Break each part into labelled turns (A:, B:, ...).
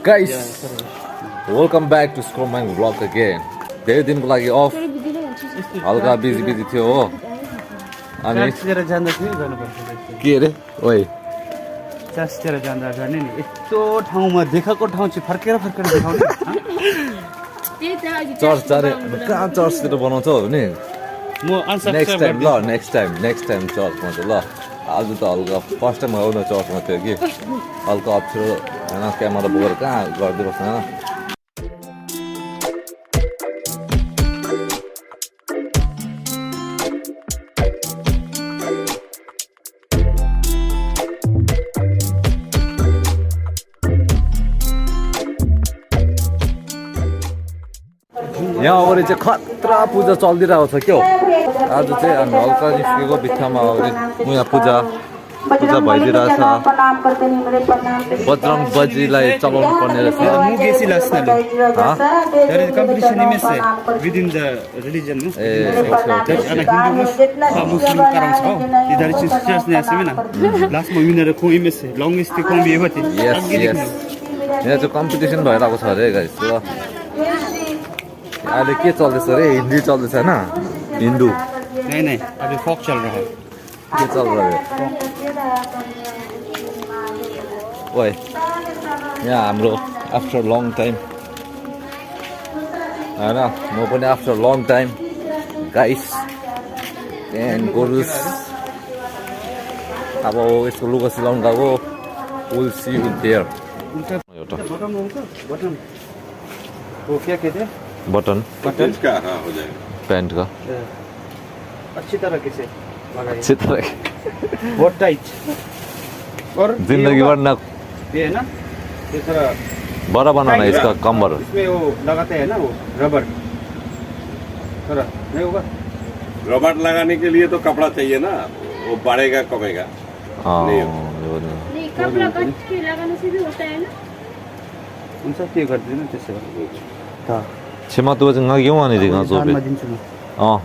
A: Guys, welcome back to Scormang vlog again. धेरै दिनको लागि अफ हल्का बिजी थियो हो अनि
B: चर्चतिर जाँदा के गर्नुपर्छ
A: के रे ओइ
B: चर्चतिर जाँदा गर्ने नि यस्तो ठाउँमा देखाएको ठाउँ चाहिँ फर्केर देखाउने
A: चर्च जाने कहाँ चर्चतिर बनाउँछौ नि
B: म
A: नेक्स्ट टाइम चर्चमा चाहिँ ल आज त हल्का फर्स्ट टाइम आउनु चर्चमा थियो कि हल्का अप्ठ्यारो होइन क्यामेरा बोकेर कहाँ गरिदिनुहोस् होइन यहाँ अगाडि चाहिँ खतरा पूजा चलिरहेको छ क्या आज चाहिँ हामी हल्का निस्केको बित्थामा अगाडि यहाँ पूजा भइदिरहेछ बजरङ बजीलाई चलाउनु पर्ने रहेछ यहाँ चाहिँ कम्पिटिसन भइरहेको छ अरे गाइस अहिले के चल्दैछ अरे हिन्दी चल्दैछ होइन हिन्दू
B: नहीं अभी फोक चल रहा है
A: के चल रहा है ओए यहाँ हाम्रो आफ्टर लङ टाइम होइन म पनि after long time guys and गोरुस अब यसको लुगा सिलाउनु गएको विल सी यु देयर एउटा
B: वो क्या कहते हैं
A: बटन
C: का हाँ हो जाएगा
A: पैंट का
B: अच्छी तरह से
A: अच्छी तरह
B: बहुत टाइट और
A: जिंदगी भर ना
B: ये है ना ये थोड़ा
A: बड़ा बनाना है इसका कमर
B: इसमें वो लगाते हैं ना वो रबर थोड़ा नहीं होगा
C: रबर लगाने के लिए तो कपड़ा चाहिए ना वो बढ़ेगा कमेगा
A: हाँ
C: नहीं
D: नहीं कपड़ा कट के लगाने से भी होता है ना
B: उनसे क्या करते हैं ना जैसे हाँ
A: छिमा तँ चाहिँ नगियौ अनि दिनु जोबे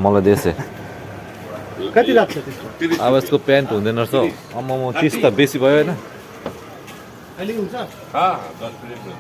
A: मलाई देसे
B: कति लाग्छ त्यसको
A: अब यसको प्यान्ट हुँदैन रहेछ अम्म म 30 त बेसी भयो हैन
B: अहिले हुन्छ
C: हाँ 10 मिनट में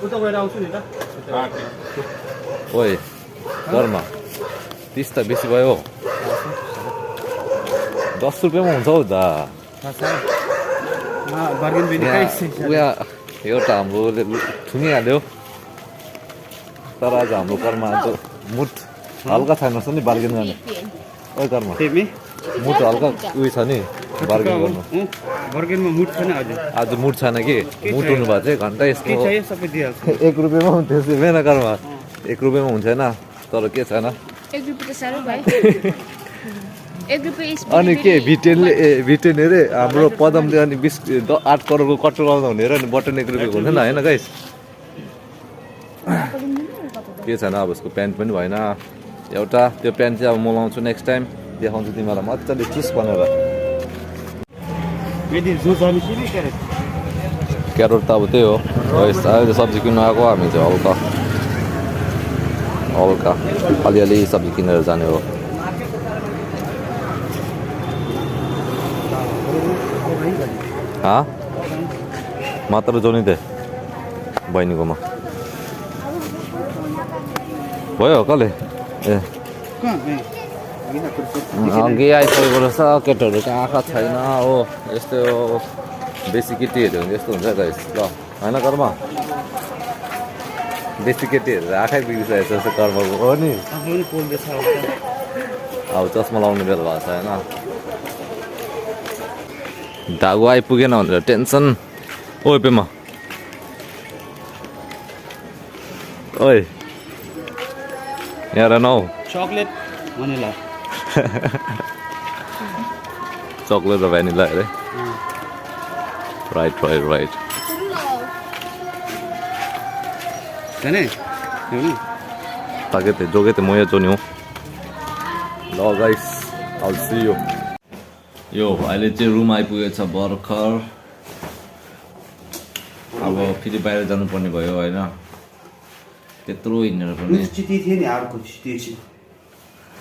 B: उता गएर आउँछु नि त
A: ओए घरमा 30 त बेसी भयो 10 रुपैयाँमा हुन्छ हौ दा
B: बार्गेन पनि
A: उया एउटा हाम्रोले थुनिहाल्यो तर आज हाम्रो घरमा आज मुठ हल्का छैन रहेछ नि बार्गेन गर्ने ओइ घरमा मुठ हल्का उयो छ नि बार्गेन गर्नु
B: बार्गेनमा मुठ छैन
A: आज मुठ छैन कि मुठ हुनु भएको चाहिँ घन्टा यसको
B: सबै दिइहाल्छ
A: 1 रुपैयाँमा हुन्थ्यो मेन घरमा 1 रुपैयाँमा हुन्थेन तर के छैन
D: 1 रुपैयाँ त साह्रो भयो 1 रुपैयाँ
A: अनि के भिटेन अरे हाम्रो पदमले अनि 8 करोडको कट्टर लाउँदा हुने र अनि बटन 1 रुपैयाँको हुन्थेन होइन गाइस के छैन अब यसको प्यान्ट पनि भएन एउटा त्यो प्यान्ट चाहिँ अब म लाउँछु नेक्स्ट टाइम देखाउँछु तिमीलाई मजाले चुस बनाएर क्यारोट त अब त्यही हो अहिले सब्जी किन्नु आएको हामी चाहिँ हल्का अलिअलि सब्जी किनेर जाने हो मात्र जोनी दे बहिनीकोमा भयो कसले ए अघि आइसकेको रहेछ केटाहरूको आँखा छैन हो यस्तो बेसी केटीहरू भने यस्तो हुन्छ गाइस ल होइन घरमा बेसी केटीहरू आँखै बिग्रिसकेको छ जस्तो कर्मको हो नि अब चस्मा लाउने बेला भएको छ होइन धागो आइपुगेन भनेर टेन्सन ओ पेमा ओइ यहाँ नौ
B: चकलेट भनिला
A: चकलेट र भ्यानिला अरे राइट
B: जाने
A: ताके थे जोगे थे मोया चोनी हो ल guys oil C you yo अहिले चाहिँ रुम आइपुगेछ भर्खर अब फेरि बाहिर जानुपर्ने भयो होइन त्यत्रो हिँडेर पनि
B: चिठी थियो नि हारको चिठी चाहिँ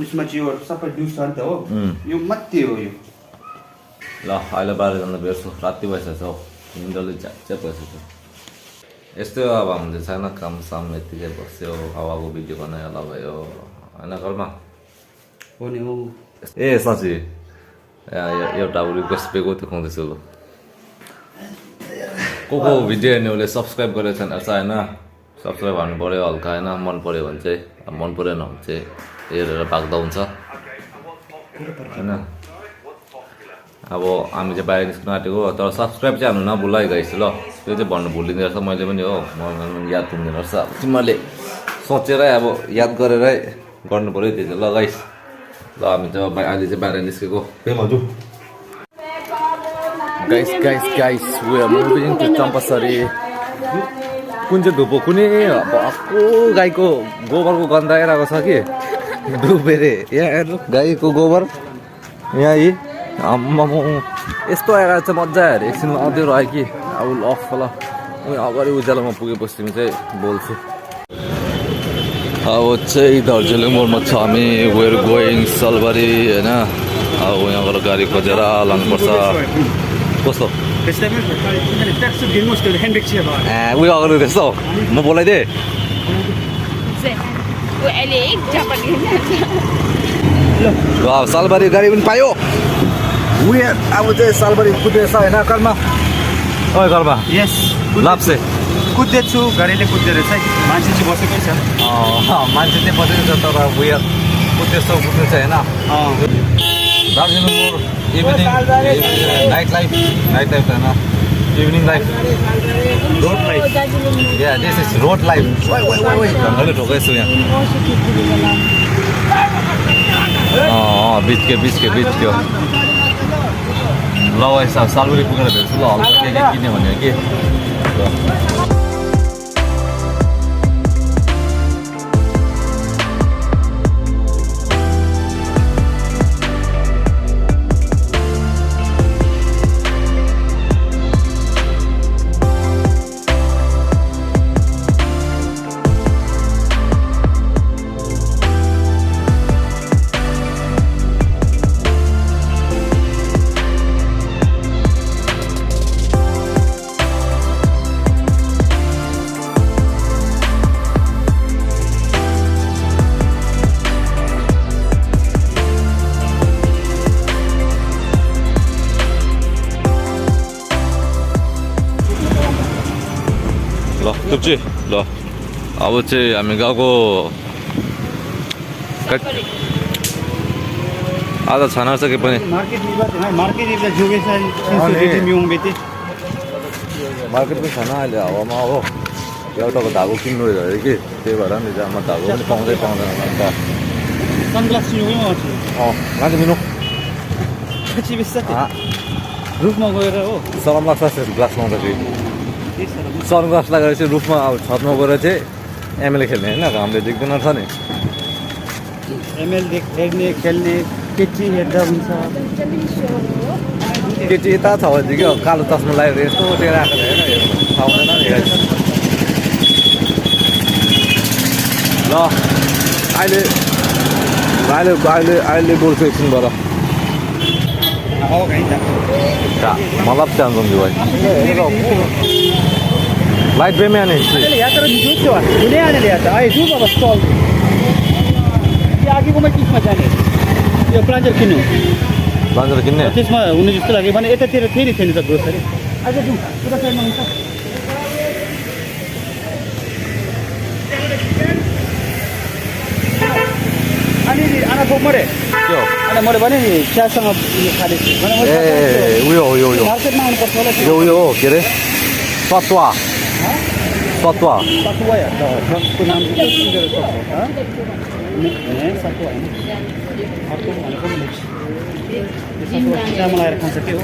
B: उसमा चाहिँ यो सबै ड्युस छ नि त हो यो मात्रै हो यो
A: ल अहिले बाहिर जाँदा भेट्छु राति भइसकेछ हौ निन्द्राले झ्याच्च्या बसेको यस्तै अब हामीले छैन काम साम यतिकै बस्यो हावाको भिडियो बनाइहाल्दा भयो होइन घरमा
B: हो नि हो
A: ए साँच्ची एउटा रिक्वेस्ट पेको देखाउँदैछु ल को भिडियो हेर्नेहरूले सब्सक्राइब गरेको छैन होइन सब्सक्राइब हान्नु पऱ्यो हल्का होइन मन पऱ्यो भने चाहिँ मन परेन भने चाहिँ हेरेर भाग्दा हुन्छ होइन अब हामी चाहिँ बाहिर निस्किनु आँटेको तर सब्सक्राइब चाहिँ हान्नु नभुल है गाइस ल त्यो चाहिँ भन्नु भुलिँदो रहेछ मैले पनि हो याद हुँदैन रहेछ अब तिमीहरूले सोचेरै अब याद गरेरै गर्नु पऱ्यो त्यो चाहिँ ल गाइस ल हामी चाहिँ अहिले चाहिँ बाहिर निस्केको guys we are moving to Champasari कुन चाहिँ धुपो कुनै भक्कु गाईको गोबरको गन्ध आइरहेको छ कि डुबेरे यहाँ हेर्नु गाईको गोबर यहाँ यी आम्मा यस्तो आइरहेको छ मजा आएर एकछिनमा आउँदै रह्यो कि अब अफ ल अगाडि उज्यालोमा पुगेपछि तिमी चाहिँ बोल्छु अब चाहिँ दार्जिलिङ मोडमा छ हामी वेयर गोइङ salbari होइन अब यहाँबाट गाडी खोजेर लानुपर्छ कस्तो उयो अगाडि रहेछ म बोलाइदिएँ ल अब salbari गाडी पनि पायो वेयर अब चाहिँ salbari कुदेछ होइन कर्मा ओइ कर्मा
B: यस
A: लाप्से
B: कुद्दैछु गाडीले कुद्दो रहेछ है मान्छे चाहिँ बसेकै छ
A: मान्छे चाहिँ बसेको छ तर वेयर कुदेछ होइन दार्जिलिङ मोड इभिनिङ नाइट लाइफ होइन evening life road life yeah this is road life ढङ्गले ठोकेछु यहाँ बिचको ल यसो salbari पुगेर भेट्छु ल हल्का के किन्यो भने कि ल तुप्ची ल अब चाहिँ हामी गएको आधा छाना छ के पनि मार्केटमै छैन अहिले हावामा हो एउटाको धागो किन्नु अरे कि त्यही भएर नि जामा धागो पनि पाउँदैन अन्त माथि मिनु
B: रुखमा गएर हो
A: सरम लाग्छ ग्लास लाउँदाखेरि सनग्लास लगाएर चाहिँ रुफमा अब छतमा गएर चाहिँ एमएलए खेल्ने होइन घामले देख्दैन छ नि
B: एमएल हेर्ने खेल्ने केटी हेर्दा हुन्छ
A: केटी यता छ भने कि कालो चस्मा लगाएर यस्तो टेर आएको होइन थाहा हुँदैन नि ल अहिले बोल्छु एकछिनबाट मतलब जान्छौँ कि भाइ लाइट पे में आने
B: आगेको मै किसमा जाने यो प्लान्जर किन्नु त्यसमा हुने जस्तो लाग्यो भने यतातिर फेरि थिएन त ग्रोसरी आज जाउँ पुरा साइडमा हुन्छ अनि आना बोक मरे
A: के हो
B: अनि मैले भने नि चियासँग खाँदैछु
A: ए उयो
B: मार्केटमा आउनुपर्छ होला
A: यो हो के अरे सतुवा
B: यार ट्रकको नाम चाहिँ सतुवा होइन अर्को भनेको चियामा लगाएर खान्छ के हो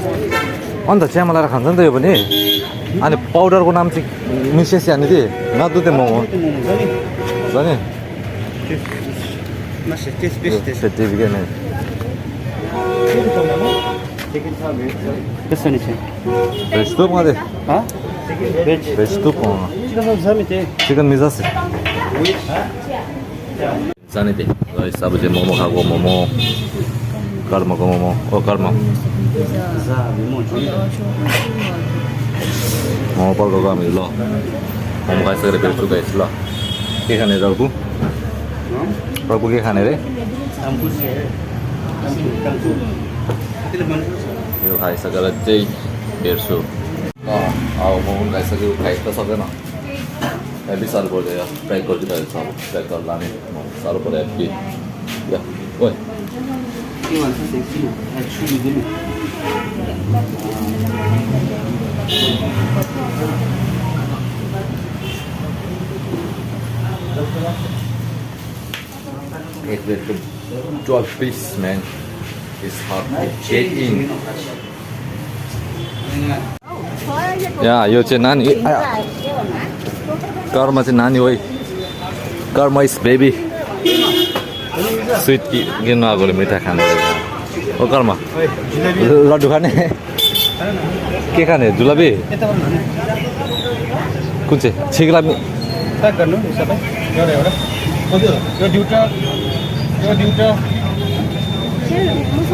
A: अन्त चियामा लगाएर खान्छ नि त यो पनि अनि पाउडरको नाम चाहिँ मिसेस यानि कि नदुधे मोमो छ नि सर्टिफिकेट नै
B: त्यसो नि चाहिँ
A: भेज तुप मात्रै भेज तुप चिकन मिजास जाने थिएँ अब चाहिँ मोमो खाएको मोमो कर्मको मोमो ओ कर्म मोमो पल्काएको हामी ल मोमो खाइसकेर भेट्छु गाइस ल के खाने अर्को के खाने रे यो खाइसकेर चाहिँ भेट्छु ल अब मोमो खाइसक्यो खाइ त सक्दैन हेभी साह्रो पऱ्यो प्याक गरिदिइरहेको छ अब प्याक गरेर लाने साह्रो पऱ्यो हेभी या ओइ एक प्लेटको 12 piece man is hard to get in यहाँ यो चाहिँ नानी कर्म चाहिँ नानी हो कर्म इज बेबी स्विट किन्नु आएकोले मिठा खानु ओ कर्म लड्डु खाने के खाने जुलाबी कुन चाहिँ छिग्ला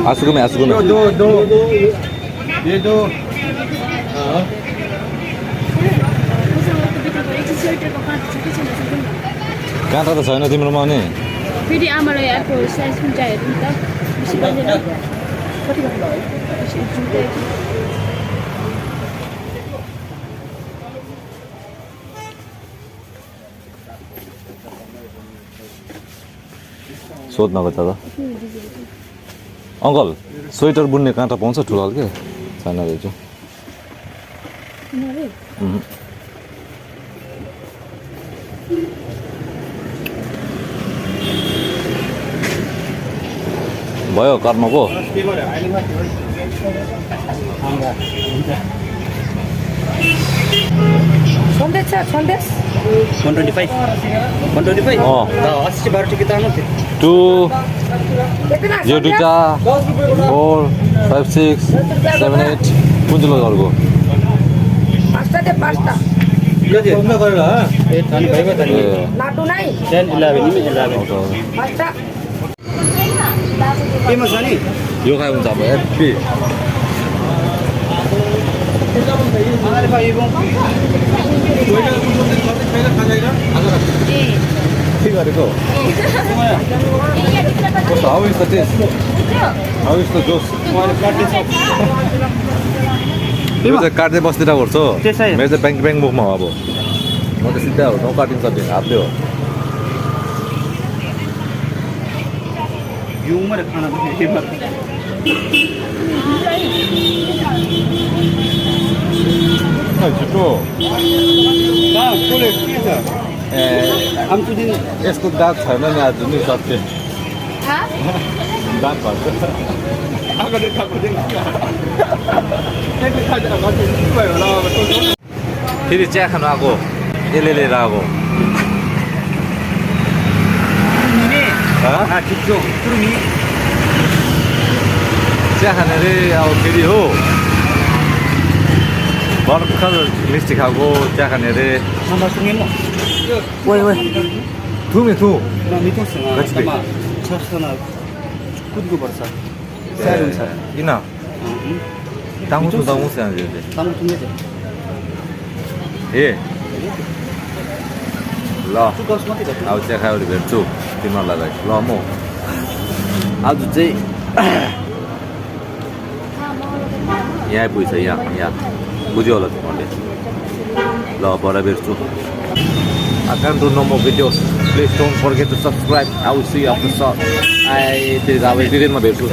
A: आसुको में काँटा त छैन तिम्रोमा नि
D: फेरि आमालाई अर्को साइज पनि चाहिएको नि त बेसी पर्दैन कति भन्नु
A: सोध्नको त अङ्कल स्वेटर बुन्ने काँटा पाउँछ ठुलो के छैन रहेछ भयो कर्मको
D: सन्देश छ सन्देश
B: 125 अस्सी 12 टिकट आउनु थियो
A: 2 यो दुईटा 4 5 6 7 8 कुन चाहिँ अर्को
D: पाँचटा दे पाँचटा लाडु नै
B: 10 11
D: पाँचटा
B: केमा छ नि
A: यो खाइ हुन्छ अब हेप्पी के गरेको कस्तो how is the taste how is the juice यो चाहिँ काट्दै बस्दिरहेको गर्छ मेरो चाहिँ ब्याङ्क ब्याङ्क मुखमा हो अब म त सिधा हो नकाटिन्छ सक्दिनँ हातले हो
B: यो उमेर खाना
A: छिटो यसको दाग छैन नि आज नि सत्य दाग भन्छ फेरि चिया खानु आएको यसले लिएर आएको चिया खाने रे अब फेरि हो भर्खर मिस्टी खाएको चिया खाने रे ओइ थुमे थु
B: कुद्नु पर्छ
A: किन तामु ए ल अब चिया खायो भने भेट्छु तिमीहरूलाई ल म आज चाहिँ यहाँ आइपुग्छ यहाँ बुझ्यो होला तिमीहरूले ल पर भेट्छु I can't do no more videos. Please don't forget to subscribe. I will see you after shot. I did. I will do it in my bedroom.